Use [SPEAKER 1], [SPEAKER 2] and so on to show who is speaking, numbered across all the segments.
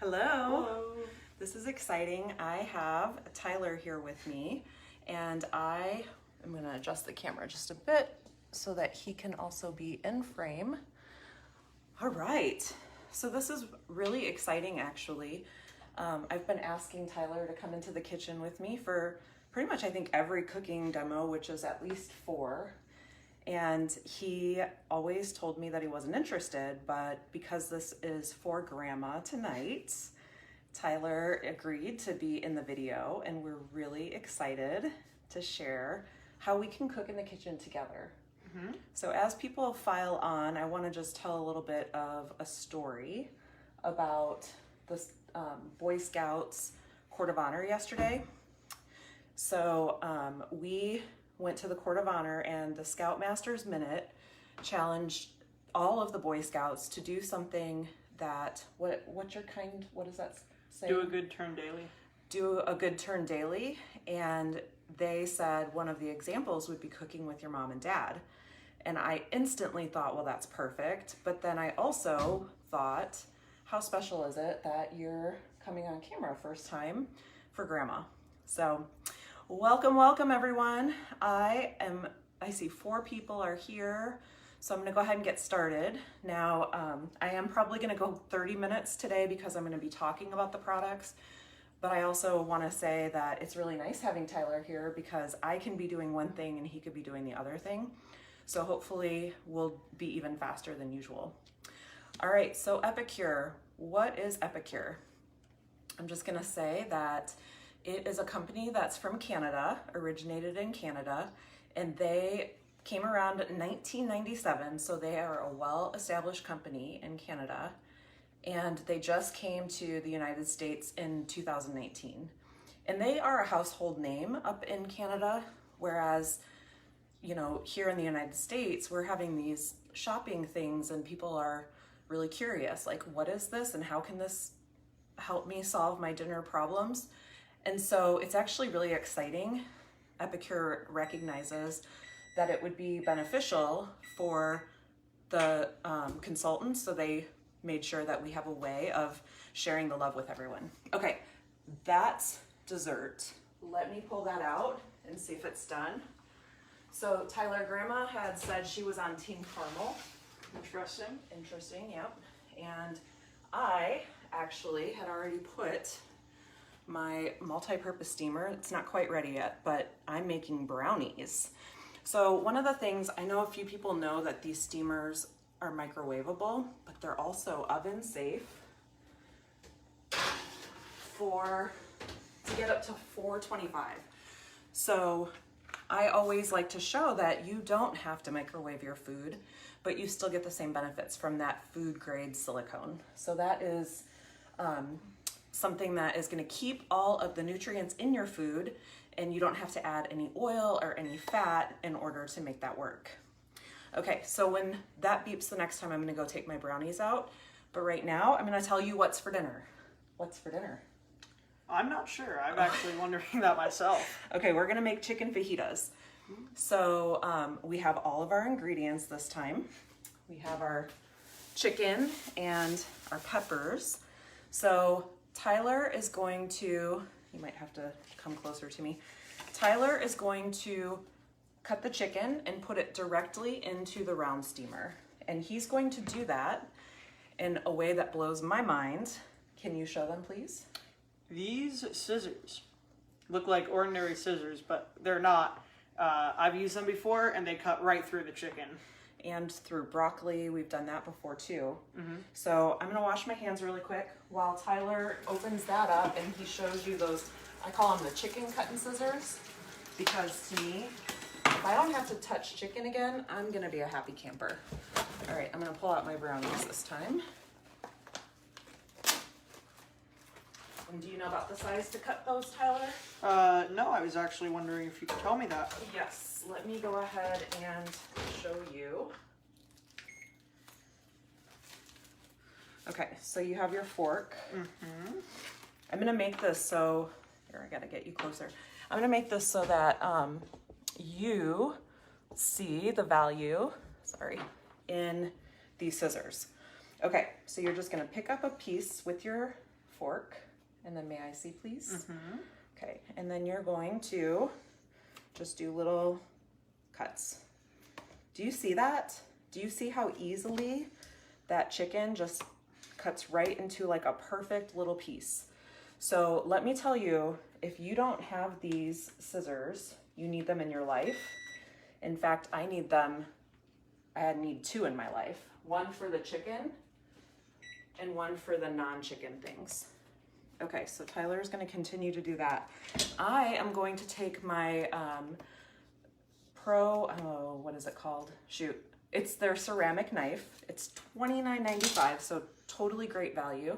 [SPEAKER 1] Hello.
[SPEAKER 2] Hello.
[SPEAKER 1] This is exciting. I have Tyler here with me, and I am going to adjust the camera just a bit so that he can also be in frame. All right. So this is really exciting, actually. I've been asking Tyler to come into the kitchen with me for pretty much, I think, every cooking demo, which is at least 4. And he always told me that he wasn't interested, but because this is for Grandma tonight, Tyler agreed to be in the video, and we're really excited to share how we can cook in the kitchen together. So as people file on, I want to just tell a little bit of a story about the Boy Scouts Court of Honor yesterday. So we went to the Court of Honor, and the Scoutmaster's Minute challenged all of the Boy Scouts to do something that, what does that say?
[SPEAKER 2] Do a good turn daily.
[SPEAKER 1] Do a good turn daily. And they said one of the examples would be cooking with your mom and dad. And I instantly thought, well, that's perfect. But then I also thought, how special is it that you're coming on camera first time for Grandma? So welcome everyone. I see 4 people are here, so I'm gonna go ahead and get started. Now, I am probably gonna go 30 minutes today because I'm gonna be talking about the products, but I also wanna say that it's really nice having Tyler here because I can be doing one thing and he could be doing the other thing. So hopefully we'll be even faster than usual. All right, so Epicure, what is Epicure? I'm just gonna say that it is a company that's from Canada, originated in Canada, and they came around in 1997, so they are a well-established company in Canada, and they just came to the United States in 2019. And they are a household name up in Canada, whereas, you know, here in the United States, we're having these shopping things and people are really curious, like, what is this and how can this help me solve my dinner problems? And so it's actually really exciting. Epicure recognizes that it would be beneficial for the consultants, so they made sure that we have a way of sharing the love with everyone. Okay, that's dessert. Let me pull that out and see if it's done. So Tyler, Grandma had said she was on Team Caramel. Interesting, yep. And I actually had already put my multi-purpose steamer. It's not quite ready yet, but I'm making brownies. So one of the things, I know a few people know that these steamers are microwavable, but they're also oven safe to get up to 425. So I always like to show that you don't have to microwave your food, but you still get the same benefits from that food grade silicone. So that is something that is going to keep all of the nutrients in your food, and you don't have to add any oil or any fat in order to make that work. Okay, so when that beeps the next time, I'm going to go take my brownies out. But right now, I'm going to tell you what's for dinner. What's for dinner?
[SPEAKER 2] I'm not sure. I'm actually wondering that myself.
[SPEAKER 1] Okay, we're going to make chicken fajitas. So we have all of our ingredients this time. We have our chicken and our peppers. So Tyler is going to, you might have to come closer to me. Tyler is going to cut the chicken and put it directly into the round steamer. And he's going to do that in a way that blows my mind. Can you show them, please?
[SPEAKER 2] These scissors look like ordinary scissors, but they're not. I've used them before and they cut right through the chicken.
[SPEAKER 1] And through broccoli, we've done that before too. So I'm gonna wash my hands really quick while Tyler opens that up and he shows you those, I call them the chicken cutting scissors, because to me, if I don't have to touch chicken again, I'm gonna be a happy camper. All right, I'm gonna pull out my brownies this time. And do you know about the size to cut those, Tyler?
[SPEAKER 2] No, I was actually wondering if you could tell me that.
[SPEAKER 1] Yes, let me go ahead and show you. Okay, so you have your fork. I'm gonna make this so, here, I gotta get you closer. I'm gonna make this so that you see the value, in these scissors. Okay, so you're just gonna pick up a piece with your fork. And then may I see, please?
[SPEAKER 2] Mm-hmm.
[SPEAKER 1] Okay, and then you're going to just do little cuts. Do you see that? Do you see how easily that chicken just cuts right into like a perfect little piece? So let me tell you, if you don't have these scissors, you need them in your life. In fact, I need 2 in my life. One for the chicken and one for the non-chicken things. Okay, so Tyler is going to continue to do that. I am going to take my what is it called? Shoot. It's their ceramic knife. It's $29.95, so totally great value.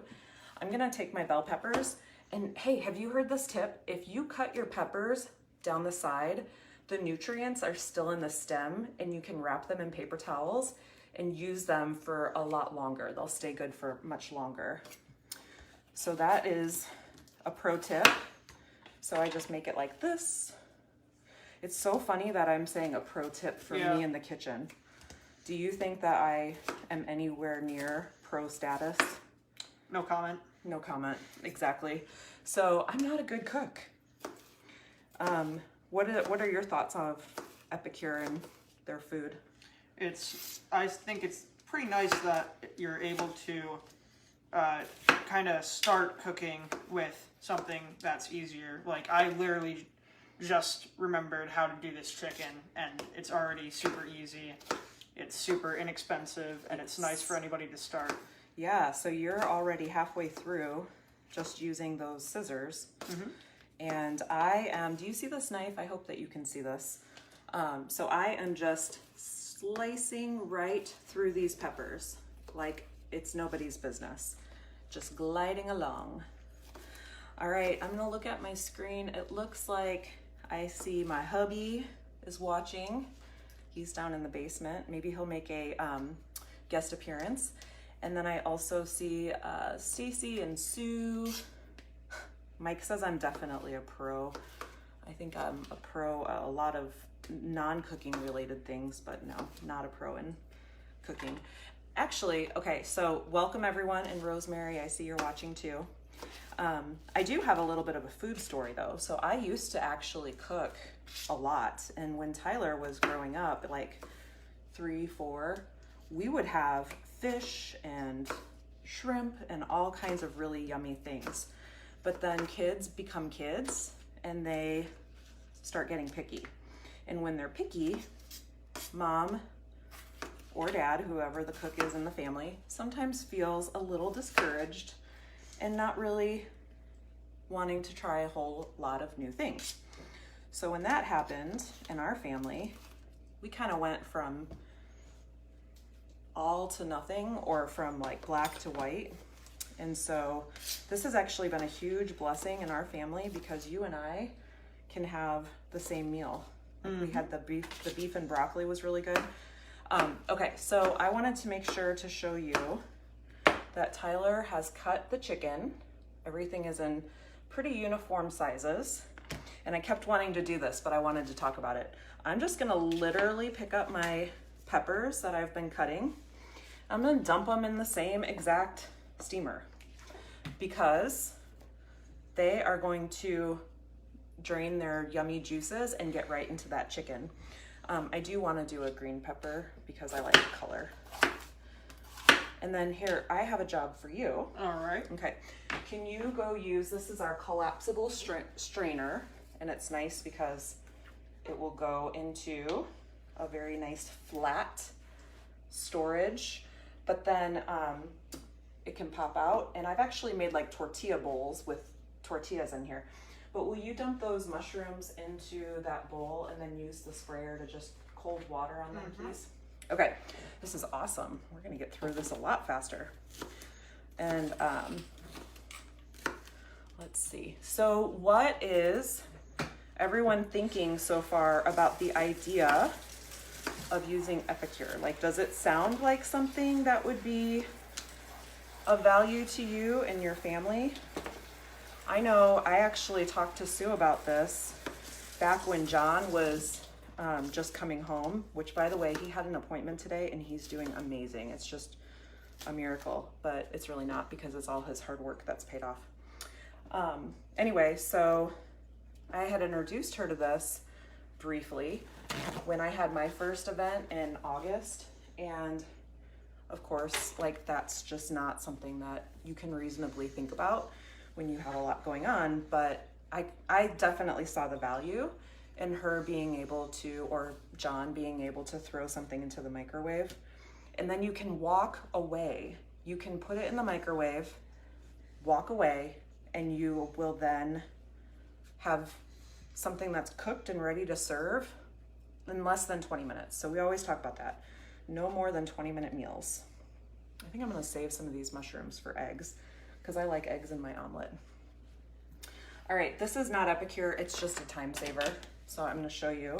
[SPEAKER 1] I'm going to take my bell peppers, and hey, have you heard this tip? If you cut your peppers down the side, the nutrients are still in the stem, and you can wrap them in paper towels and use them for a lot longer. They'll stay good for much longer. So that is a pro tip. So I just make it like this. It's so funny that I'm saying a pro tip for me in the kitchen. Do you think that I am anywhere near pro status?
[SPEAKER 2] No comment.
[SPEAKER 1] No comment, exactly. So I'm not a good cook. What are your thoughts of Epicure and their food?
[SPEAKER 2] I think it's pretty nice that you're able to kind of start cooking with something that's easier. Like, I literally just remembered how to do this chicken, and it's already super easy. It's super inexpensive, and it's nice for anybody to start.
[SPEAKER 1] Yeah, so you're already halfway through just using those scissors. Mm-hmm. And I am, do you see this knife? I hope that you can see this. So I am just slicing right through these peppers like it's nobody's business. Just gliding along. All right, I'm gonna look at my screen. It looks like I see my hubby is watching. He's down in the basement. Maybe he'll make a guest appearance. And then I also see Stacy and Sue. Mike says I'm definitely a pro. I think I'm a pro a lot of non-cooking related things, but no, not a pro in cooking. Actually, okay, so welcome everyone, and Rosemary, I see you're watching too. I do have a little bit of a food story though. So I used to actually cook a lot, and when Tyler was growing up, like 3, 4, we would have fish and shrimp and all kinds of really yummy things. But then kids become kids and they start getting picky. And when they're picky, mom or dad, whoever the cook is in the family, sometimes feels a little discouraged and not really wanting to try a whole lot of new things. So when that happened in our family, we kind of went from all to nothing, or from like black to white. And so this has actually been a huge blessing in our family, because you and I can have the same meal. Mm-hmm. We had the beef and broccoli was really good. Okay, so I wanted to make sure to show you that Tyler has cut the chicken. Everything is in pretty uniform sizes. And I kept wanting to do this, but I wanted to talk about it. I'm just gonna literally pick up my peppers that I've been cutting. I'm gonna dump them in the same exact steamer, because they are going to drain their yummy juices and get right into that chicken. I do want to do a green pepper because I like the color. And then here, I have a job for you.
[SPEAKER 2] All right.
[SPEAKER 1] Okay. Can you go use, this is our collapsible strainer, and it's nice because it will go into a very nice flat storage, but then it can pop out. And I've actually made like tortilla bowls with tortillas in here. But will you dump those mushrooms into that bowl and then use the sprayer to just cold water on them, please? Okay, this is awesome. We're gonna get through this a lot faster. And let's see. So what is everyone thinking so far about the idea of using Epicure? Like, does it sound like something that would be of value to you and your family? I know I actually talked to Sue about this back when John was just coming home, which, by the way, he had an appointment today and he's doing amazing. It's just a miracle, but it's really not because it's all his hard work that's paid off. Anyway, so I had introduced her to this briefly when I had my first event in August, and of course, like, that's just not something that you can reasonably think about when you have a lot going on, but I definitely saw the value in her being able to, or John being able to, throw something into the microwave, and then you can walk away. You can put it in the microwave, walk away, and you will then have something that's cooked and ready to serve in less than 20 minutes. So we always talk about that. No more than 20-minute meals. I think I'm gonna save some of these mushrooms for eggs because I like eggs in my omelet. All right, this is not Epicure, it's just a time saver. So I'm gonna show you.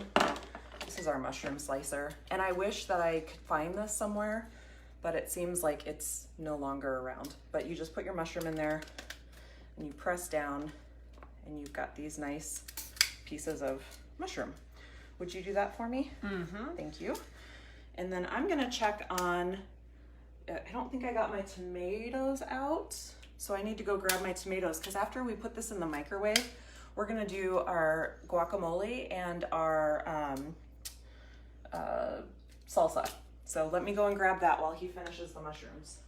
[SPEAKER 1] This is our mushroom slicer. And I wish that I could find this somewhere, but it seems like it's no longer around. But you just put your mushroom in there and you press down and you've got these nice pieces of mushroom. Would you do that for me?
[SPEAKER 2] Mm-hmm.
[SPEAKER 1] Thank you. And then I'm gonna check on, I don't think I got my tomatoes out, so I need to go grab my tomatoes, because after we put this in the microwave, we're gonna do our guacamole and our salsa. So let me go and grab that while he finishes the mushrooms.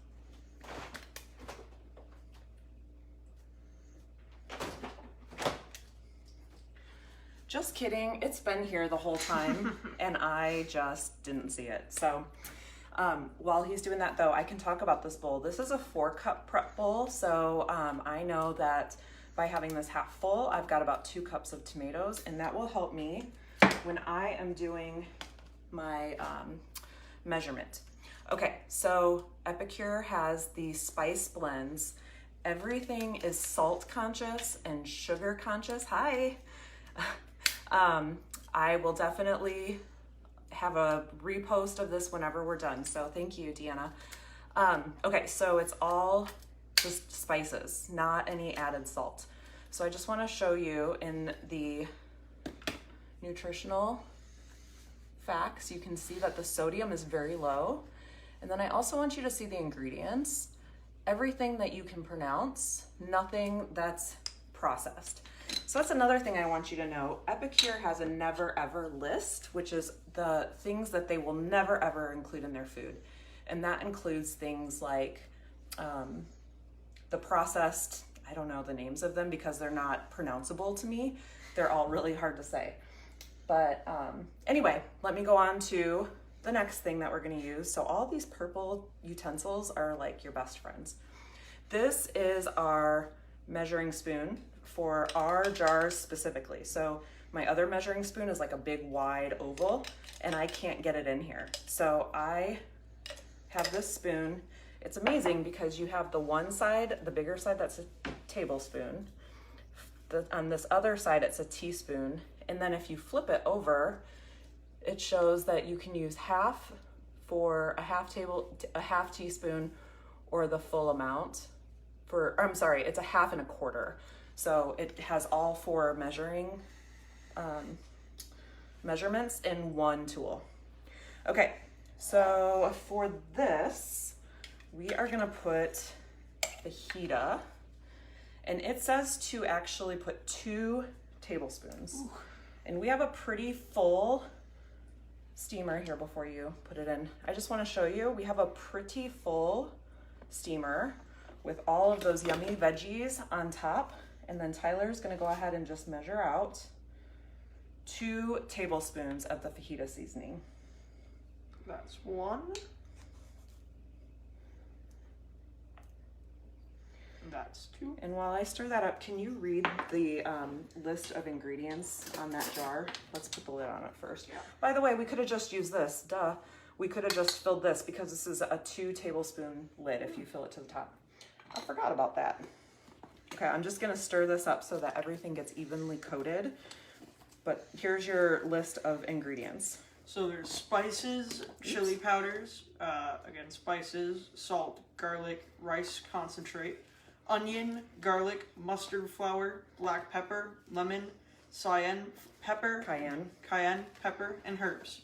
[SPEAKER 1] Just kidding, it's been here the whole time and I just didn't see it. So while he's doing that though, I can talk about this bowl. This is a 4-cup prep bowl. So I know that by having this half full, I've got about 2 cups of tomatoes, and that will help me when I am doing my measurement. Okay, so Epicure has these spice blends. Everything is salt conscious and sugar conscious. Hi. I will definitely have a repost of this whenever we're done. So thank you, Deanna. Okay, so it's all just spices, not any added salt. So I just want to show you in the nutritional facts, you can see that the sodium is very low. And then I also want you to see the ingredients. Everything that you can pronounce, nothing that's processed. So that's another thing I want you to know. Epicure has a never ever list, which is the things that they will never ever include in their food. And that includes things like the processed, I don't know the names of them because they're not pronounceable to me. They're all really hard to say. But anyway, let me go on to the next thing that we're gonna use. So all these purple utensils are like your best friends. This is our measuring spoon for our jars specifically. So my other measuring spoon is like a big wide oval and I can't get it in here. So I have this spoon. It's amazing because you have the one side, the bigger side, that's a tablespoon. On this other side, it's a teaspoon. And then if you flip it over, it shows that you can use half for a half teaspoon or the full amount for, I'm sorry, it's a 1/2 1/4. So it has all 4 measuring measurements in one tool. Okay, so for this, we are gonna put fajita, and it says to actually put 2 tablespoons. Ooh. And we have a pretty full steamer here before you put it in. I just wanna show you, we have a pretty full steamer with all of those yummy veggies on top. And then Tyler's gonna go ahead and just measure out 2 tablespoons of the fajita seasoning.
[SPEAKER 2] That's 1. That's 2.
[SPEAKER 1] And while I stir that up, can you read the list of ingredients on that jar? Let's put the lid on it first.
[SPEAKER 2] Yeah.
[SPEAKER 1] By the way, we could have just used this, duh. We could have just filled this because this is a 2 tablespoon lid if you fill it to the top. I forgot about that. Okay, I'm just gonna stir this up so that everything gets evenly coated. But here's your list of ingredients.
[SPEAKER 2] So there's spices, chili powders, again, spices, salt, garlic, rice concentrate, onion, garlic, mustard flour, black pepper, lemon, cayenne pepper, and herbs.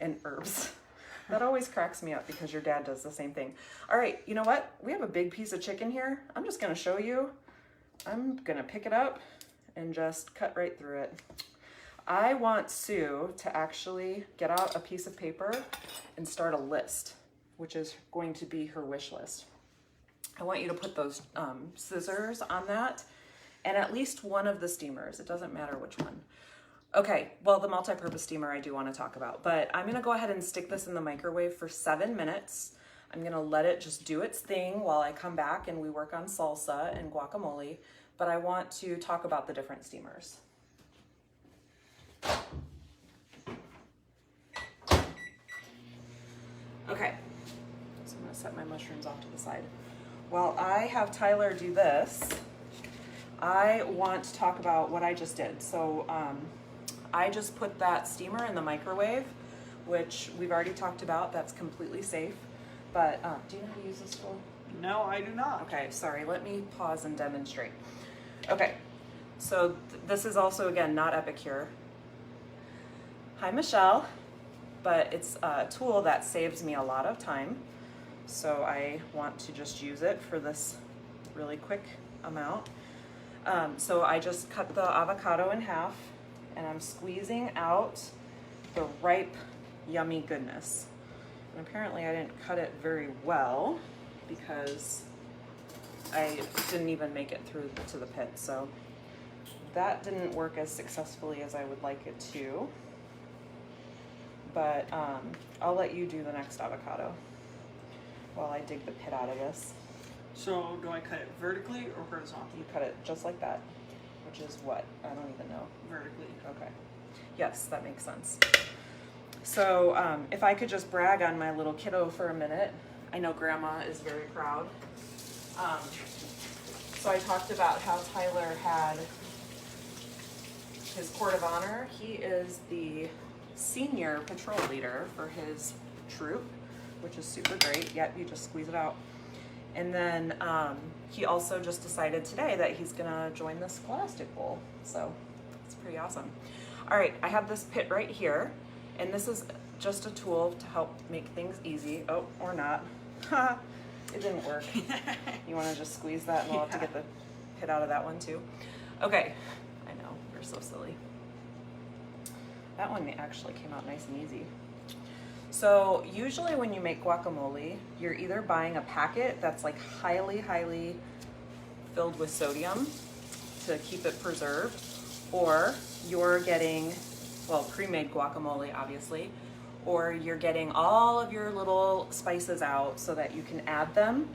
[SPEAKER 1] And herbs. That always cracks me up because your dad does the same thing. All right, you know what? We have a big piece of chicken here. I'm just gonna show you. I'm gonna pick it up and just cut right through it. I want Sue to actually get out a piece of paper and start a list, which is going to be her wish list. I want you to put those scissors on that and at least one of the steamers. It doesn't matter which one. Okay, well, the multi-purpose steamer I do want to talk about, but I'm gonna go ahead and stick this in the microwave for 7 minutes. I'm gonna let it just do its thing while I come back and we work on salsa and guacamole, but I want to talk about the different steamers. Okay, so I'm gonna set my mushrooms off to the side. While I have Tyler do this, I want to talk about what I just did. So I just put that steamer in the microwave, which we've already talked about. That's completely safe. But do you know how to use this tool?
[SPEAKER 2] No, I do not.
[SPEAKER 1] Okay, sorry. Let me pause and demonstrate. Okay, so this is also, again, not Epicure. Hi, Michelle. But it's a tool that saves me a lot of time. So I want to just use it for this really quick amount. So I just cut the avocado in half and I'm squeezing out the ripe, yummy goodness. And apparently I didn't cut it very well because I didn't even make it through to the pit. So that didn't work as successfully as I would like it to. But I'll let you do the next avocado while I dig the pit out of this.
[SPEAKER 2] So do I cut it vertically or horizontally?
[SPEAKER 1] You cut it just like that, which is what? I don't even know.
[SPEAKER 2] Vertically.
[SPEAKER 1] Okay. Yes, that makes sense. So if I could just brag on my little kiddo for a minute. I know Grandma is very proud. So I talked about how Tyler had his court of honor. He is the senior patrol leader for his troop, which is super great. Yep, you just squeeze it out. And then he also just decided today that he's gonna join the Scholastic Bowl. So it's pretty awesome. All right, I have this pit right here, and this is just a tool to help make things easy. Oh, or not. It didn't work. You wanna just squeeze that and we'll have to get the pit out of that one too. Okay, I know, we're so silly. That one actually came out nice and easy. So usually when you make guacamole, you're either buying a packet that's like highly filled with sodium to keep it preserved, or you're getting, well, pre-made guacamole, obviously, or you're getting all of your little spices out so that you can add them.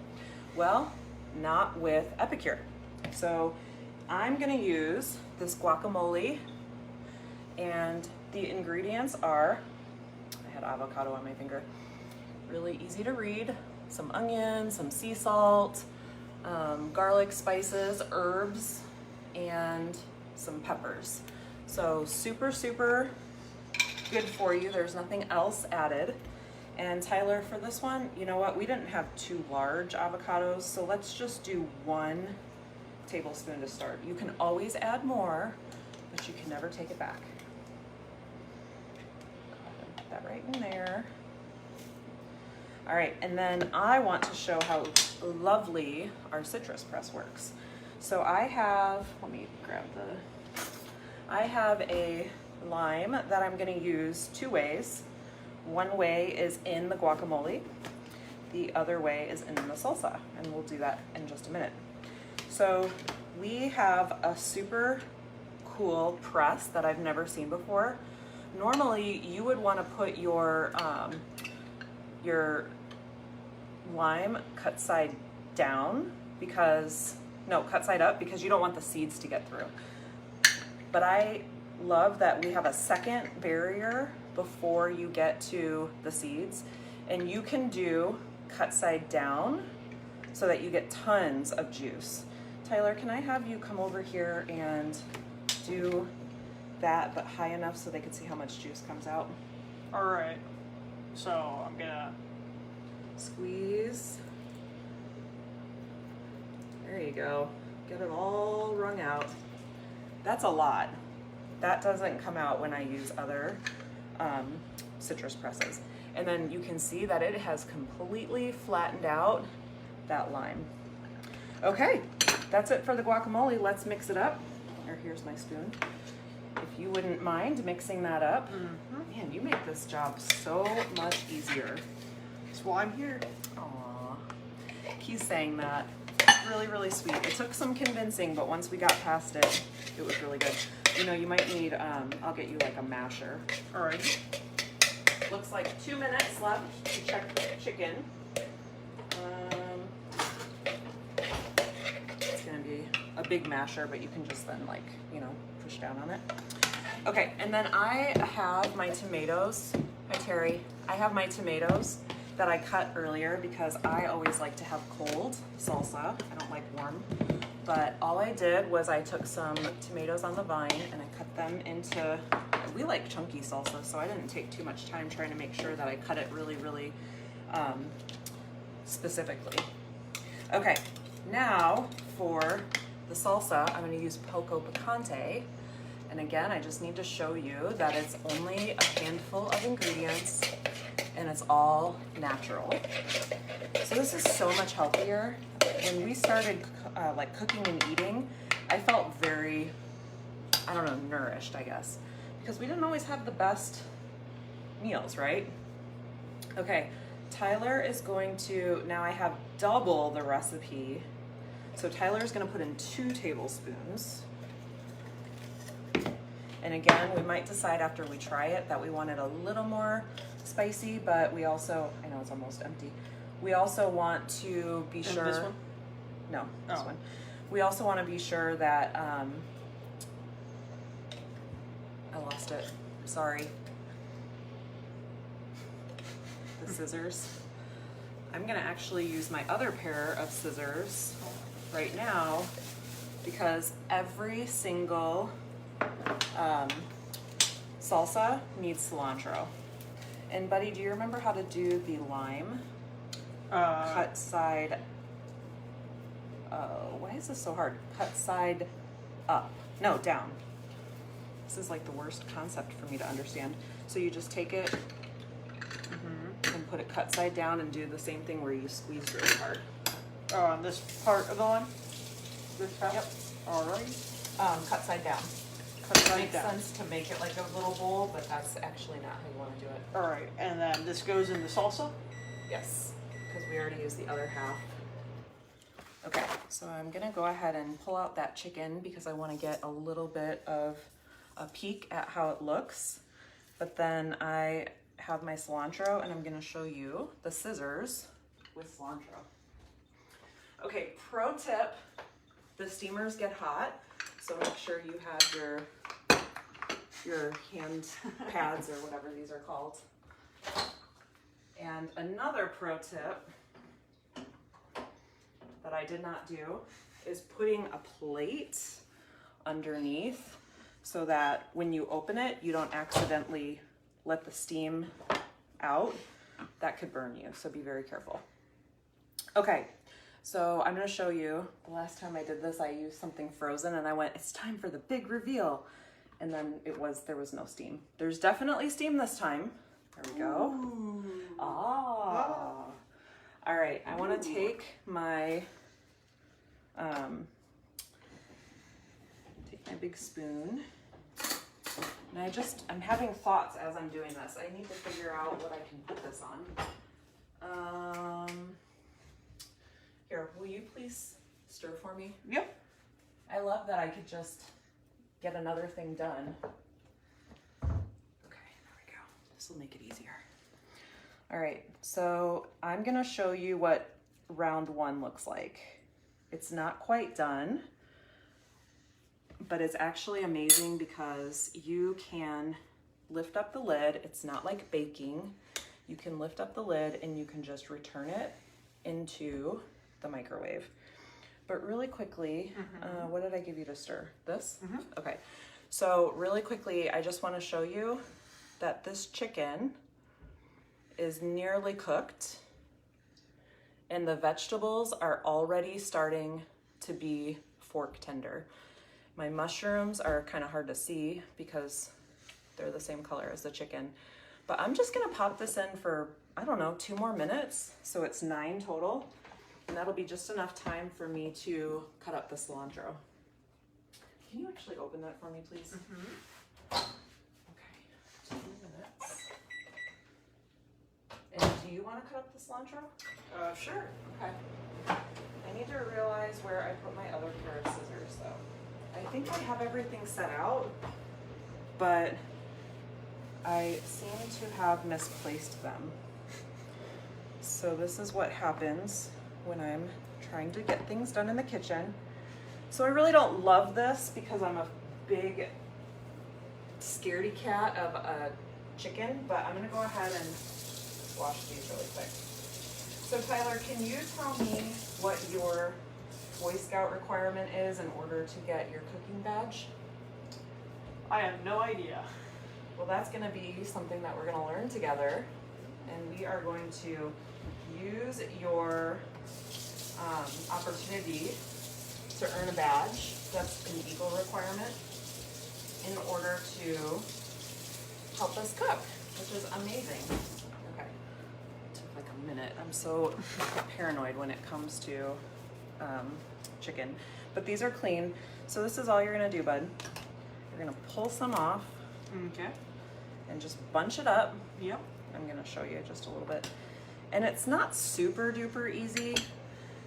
[SPEAKER 1] Well, not with Epicure. So I'm gonna use this guacamole, and the ingredients are, I had avocado on my finger, really easy to read, some onions, some sea salt, garlic, spices, herbs, and some peppers. So super good for you. There's nothing else added. And Tyler, for this one, you know what? We didn't have 2 large avocados, so let's just do 1 tablespoon to start. You can always add more, but you can never take it back. Put that right in there. All right, and then I want to show how lovely our citrus press works. So I have, let me grab I have a lime that I'm gonna use 2 ways. One way is in the guacamole, the other way is in the salsa, and we'll do that in just a minute. So we have a super cool press that I've never seen before. Normally you would want to put your lime cut side down cut side up because you don't want the seeds to get through. But I love that we have a second barrier before you get to the seeds, and you can do cut side down so that you get tons of juice. Tyler, can I have you come over here and do that, but high enough so they can see how much juice comes out?
[SPEAKER 2] All right, so I'm gonna
[SPEAKER 1] squeeze. There you go. Get it all wrung out. That's a lot. That doesn't come out when I use other citrus presses. And then you can see that it has completely flattened out that lime. Okay, that's it for the guacamole. Let's mix it up. Or here's my spoon. If you wouldn't mind mixing that up. Man, you make this job so much easier.
[SPEAKER 2] That's why I'm here.
[SPEAKER 1] Aw, he's saying that. It's really, really sweet. It took some convincing, but once we got past it, it was really good. You know, you might need, I'll get you like a masher.
[SPEAKER 2] All right.
[SPEAKER 1] Looks like 2 minutes left to check the chicken. It's gonna be a big masher, but you can just then like, you know, push down on it. Okay, and then I have my tomatoes. Hi Terry. I have my tomatoes that I cut earlier because I always like to have cold salsa. I don't like warm. But all I did was I took some tomatoes on the vine and I cut them into, we like chunky salsa, so I didn't take too much time trying to make sure that I cut it really, really specifically. Okay, now for the salsa, I'm gonna use poco picante. And again, I just need to show you that it's only a handful of ingredients and it's all natural. So this is so much healthier. When we started like cooking and eating, I felt very, I don't know, nourished, I guess, because we didn't always have the best meals, right? Okay, Tyler is going to, now I have double the recipe. So Tyler is gonna put in 2 tablespoons. And again, we might decide after we try it that we want it a little more spicy, but we also, I know it's almost empty. We also want to be sure.
[SPEAKER 2] This one?
[SPEAKER 1] No, this one. We also want to be sure that, I lost it, sorry. The scissors. I'm gonna actually use my other pair of scissors right now because every single salsa needs cilantro. And buddy, do you remember how to do the lime? Cut side, why is this so hard? Cut side up, no, down. This is like the worst concept for me to understand. So you just take it and put it cut side down and do the same thing where you squeeze really hard.
[SPEAKER 2] On this part of the line? This half?
[SPEAKER 1] Yep.
[SPEAKER 2] All right.
[SPEAKER 1] Cut side down. It makes sense to make it like a little bowl, but that's actually not how you want to do it.
[SPEAKER 2] All right, and then this goes in the salsa?
[SPEAKER 1] Yes, because we already used the other half. Okay, so I'm gonna go ahead and pull out that chicken because I want to get a little bit of a peek at how it looks. But then I have my cilantro and I'm gonna show you the scissors with cilantro. Okay, pro tip, the steamers get hot, so make sure you have your hand pads or whatever these are called. And another pro tip that I did not do is putting a plate underneath so that when you open it, you don't accidentally let the steam out. That could burn you, so be very careful. Okay, so I'm gonna show you, the last time I did this, I used something frozen and I went, it's time for the big reveal. And then there was no steam. There's definitely steam this time. There we go.
[SPEAKER 2] Ooh.
[SPEAKER 1] Ah. All right, I want to take my big spoon. And I'm having thoughts as I'm doing this. I need to figure out what I can put this on. Here, will you please stir for me?
[SPEAKER 2] Yep.
[SPEAKER 1] I love that I could just get another thing done. Okay, there we go. This will make it easier. All right, so I'm gonna show you what round 1 looks like. It's not quite done, but it's actually amazing because you can lift up the lid. It's not like baking. You can lift up the lid and you can just return it into the microwave. But really quickly, what did I give you to stir? This? Okay, so really quickly, I just want to show you that this chicken is nearly cooked and the vegetables are already starting to be fork tender. My mushrooms are kind of hard to see because they're the same color as the chicken, But I'm just gonna pop this in for, I don't know, 2 more minutes. So it's 9 total. And that'll be just enough time for me to cut up the cilantro. Can you actually open that for me, please? Okay, 2 minutes. And do you want to cut up the cilantro?
[SPEAKER 2] Sure.
[SPEAKER 1] Okay. I need to realize where I put my other pair of scissors, though. I think I have everything set out, but I seem to have misplaced them. So this is what happens when I'm trying to get things done in the kitchen. So I really don't love this because I'm a big scaredy cat of a chicken, but I'm gonna go ahead and wash these really quick. So Tyler, can you tell me what your Boy Scout requirement is in order to get your cooking badge?
[SPEAKER 2] I have no idea.
[SPEAKER 1] Well, that's gonna be something that we're gonna learn together, and we are going to use your opportunity to earn a badge. That's an Eagle requirement in order to help us cook, which is amazing. Okay, it took like a minute. I'm so paranoid when it comes to chicken, but these are clean. So this is all you're gonna do, bud. You're gonna pull some off.
[SPEAKER 2] Okay.
[SPEAKER 1] And just bunch it up.
[SPEAKER 2] Yep.
[SPEAKER 1] I'm gonna show you just a little bit. And it's not super duper easy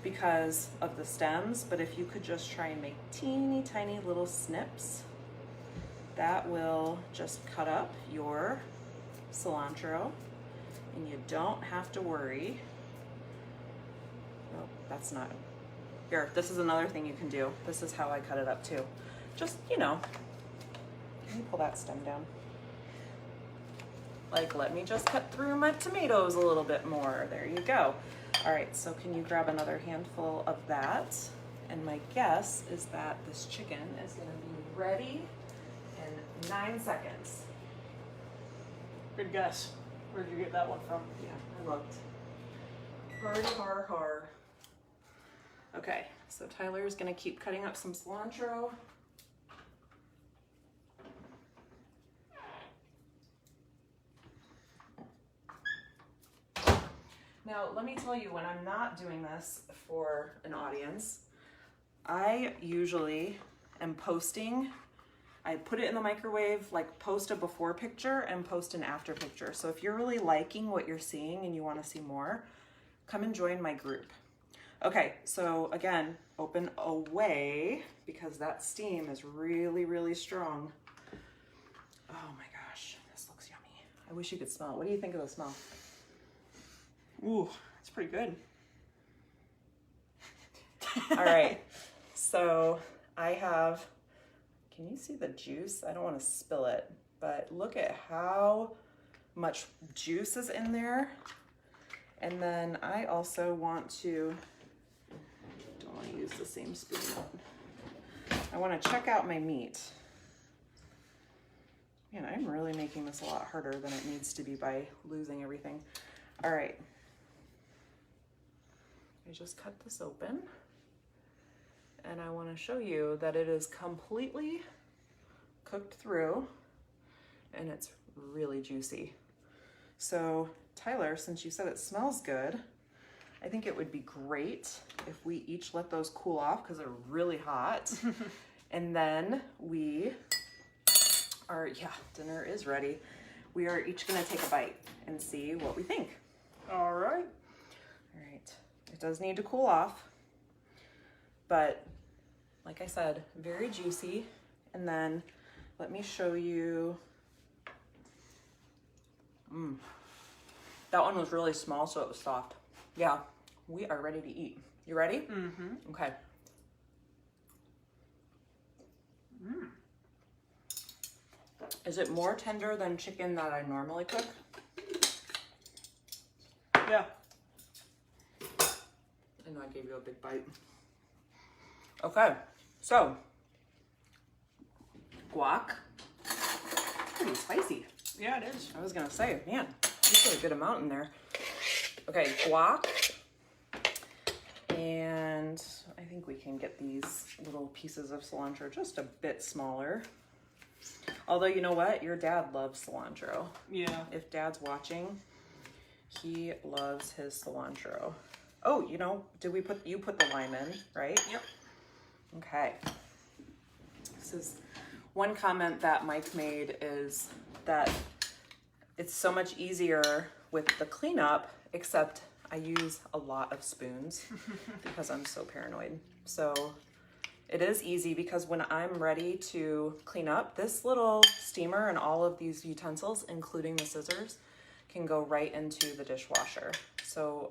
[SPEAKER 1] because of the stems, but if you could just try and make teeny tiny little snips, that will just cut up your cilantro and you don't have to worry. Oh, that's not, here, this is another thing you can do. This is how I cut it up too. Just, you know, can you pull that stem down? Like, let me just cut through my tomatoes a little bit more. There you go. All right, so can you grab another handful of that? And my guess is that this chicken is gonna be ready in 9 seconds.
[SPEAKER 2] Good guess. Where'd you get that one from?
[SPEAKER 1] Yeah, I looked. Hardy har har. Okay, so Tyler's gonna keep cutting up some cilantro. Now, let me tell you, when I'm not doing this for an audience, I usually am posting, I put it in the microwave, like post a before picture and post an after picture. So if you're really liking what you're seeing and you want to see more, come and join my group. Okay, so again, open away because that steam is really, really strong. Oh my gosh, this looks yummy. I wish you could smell it. What do you think of the smell?
[SPEAKER 2] Ooh, it's pretty good.
[SPEAKER 1] All right, so I have, can you see the juice? I don't want to spill it, but look at how much juice is in there. And then I also want to, don't want to use the same spoon. I want to check out my meat. Man, I'm really making this a lot harder than it needs to be by losing everything. All right. I just cut this open and I want to show you that it is completely cooked through and it's really juicy. So Tyler, since you said it smells good, I think it would be great if we each let those cool off because they're really hot. And then we are, yeah, dinner is ready. We are each gonna take a bite and see what we think.
[SPEAKER 2] All right.
[SPEAKER 1] All right. It does need to cool off, but like I said, very juicy. And then let me show you. That one was really small, so it was soft. Yeah, we are ready to eat. You ready?
[SPEAKER 2] Mm-hmm.
[SPEAKER 1] Okay. Is it more tender than chicken that I normally cook?
[SPEAKER 2] Yeah.
[SPEAKER 1] I know I gave you a big bite. Okay, so guac. Pretty spicy.
[SPEAKER 2] Yeah, it is.
[SPEAKER 1] I was gonna say, man, you put a good amount in there. Okay, guac. And I think we can get these little pieces of cilantro just a bit smaller. Although, you know what? Your dad loves cilantro.
[SPEAKER 2] Yeah.
[SPEAKER 1] If Dad's watching, he loves his cilantro. Oh, you know, you put the lime in, right?
[SPEAKER 2] Yep.
[SPEAKER 1] Okay. This is one comment that Mike made, is that it's so much easier with the cleanup, except I use a lot of spoons because I'm so paranoid. So it is easy because when I'm ready to clean up, this little steamer and all of these utensils, including the scissors, can go right into the dishwasher. So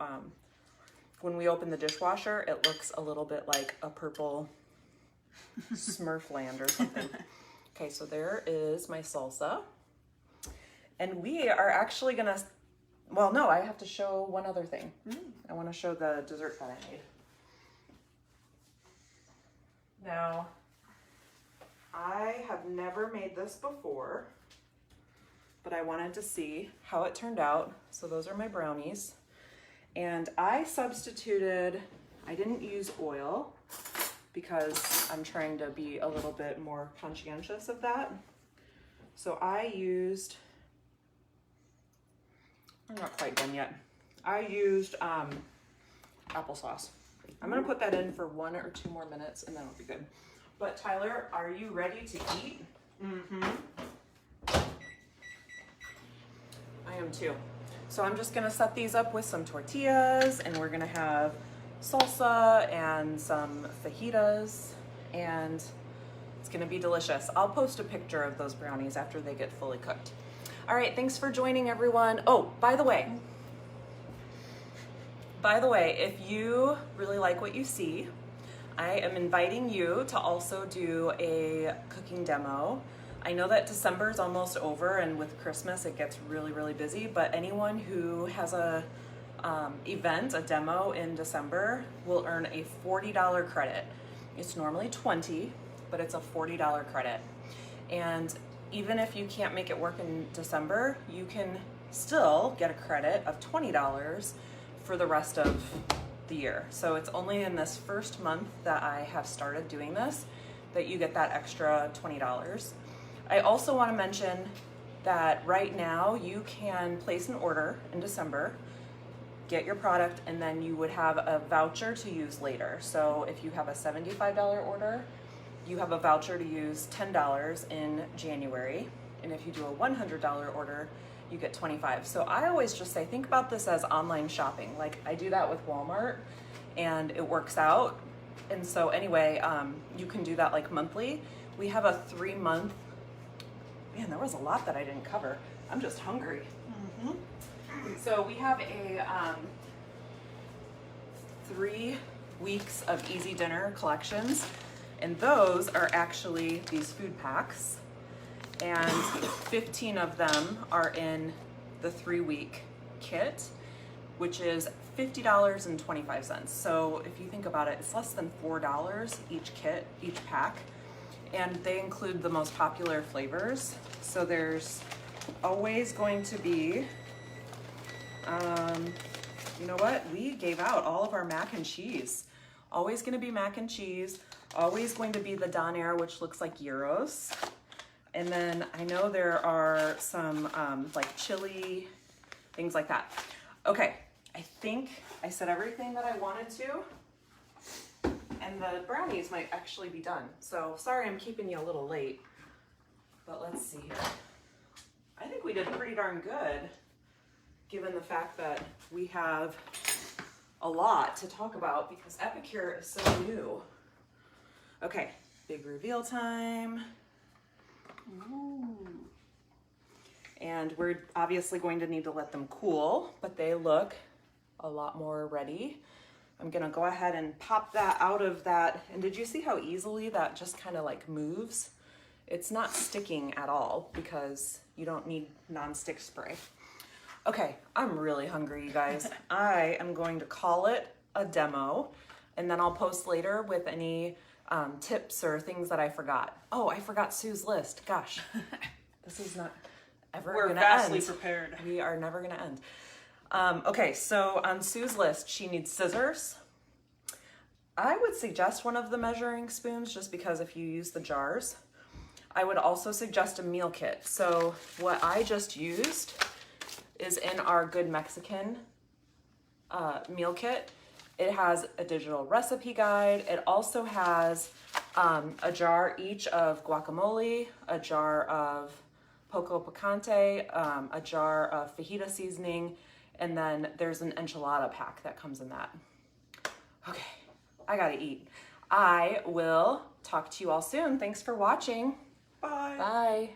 [SPEAKER 1] when we open the dishwasher, it looks a little bit like a purple Smurfland or something. Okay, so there is my salsa. And we are actually gonna, well, no, I have to show one other thing. I wanna show the dessert that I made. Now, I have never made this before, but I wanted to see how it turned out. So those are my brownies. And I substituted, I didn't use oil because I'm trying to be a little bit more conscientious of that. So I used, I'm not quite done yet. I used applesauce. I'm gonna put that in for 1 or 2 more minutes and then it'll be good. But Tyler, are you ready to eat?
[SPEAKER 2] Mm-hmm.
[SPEAKER 1] I am too. So I'm just gonna set these up with some tortillas and we're gonna have salsa and some fajitas and it's gonna be delicious. I'll post a picture of those brownies after they get fully cooked. All right, thanks for joining everyone. Oh, by the way, if you really like what you see, I am inviting you to also do a cooking demo. I know that December is almost over and with Christmas it gets really, really busy, but anyone who has a event, a demo in December will earn a $40 credit. It's normally $20, but it's a $40 credit. And even if you can't make it work in December, you can still get a credit of $20 for the rest of the year. So it's only in this first month that I have started doing this that you get that extra $20. I also want to mention that right now you can place an order in December, get your product, and then you would have a voucher to use later. So if you have a $75 order, you have a voucher to use $10 in January. And if you do a $100 order, you get $25. So I always just say, think about this as online shopping. Like I do that with Walmart and it works out. And so anyway, you can do that like monthly. We have a 3-month, man, there was a lot that I didn't cover. I'm just hungry. So we have a 3 weeks of easy dinner collections. And those are actually these food packs. And 15 of them are in the 3-week kit, which is $50.25. So if you think about it, it's less than $4 each kit, each pack. And they include the most popular flavors. So there's always going to be, you know what? We gave out all of our mac and cheese. Always gonna be mac and cheese. Always going to be the Donair, which looks like gyros. And then I know there are some like chili, things like that. Okay, I think I said everything that I wanted to. And the brownies might actually be done. So sorry I'm keeping you a little late. But let's see here. I think we did pretty darn good, given the fact that we have a lot to talk about because Epicure is so new. Okay, big reveal time. Ooh. And we're obviously going to need to let them cool, but they look a lot more ready. I'm gonna go ahead and pop that out of that. And did you see how easily that just kind of like moves? It's not sticking at all because you don't need non-stick spray. Okay, I'm really hungry, you guys. I am going to call it a demo and then I'll post later with any tips or things that I forgot. Oh, I forgot Sue's list. Gosh, this is not ever gonna end.
[SPEAKER 2] We're vastly prepared.
[SPEAKER 1] We are never gonna end. Okay, so on Sue's list, she needs scissors. I would suggest one of the measuring spoons just because if you use the jars. I would also suggest a meal kit. So what I just used is in our Good Mexican meal kit. It has a digital recipe guide. It also has a jar each of guacamole, a jar of poco picante, a jar of fajita seasoning, and then there's an enchilada pack that comes in that. Okay, I gotta eat. I will talk to you all soon. Thanks for watching.
[SPEAKER 2] Bye.
[SPEAKER 1] Bye.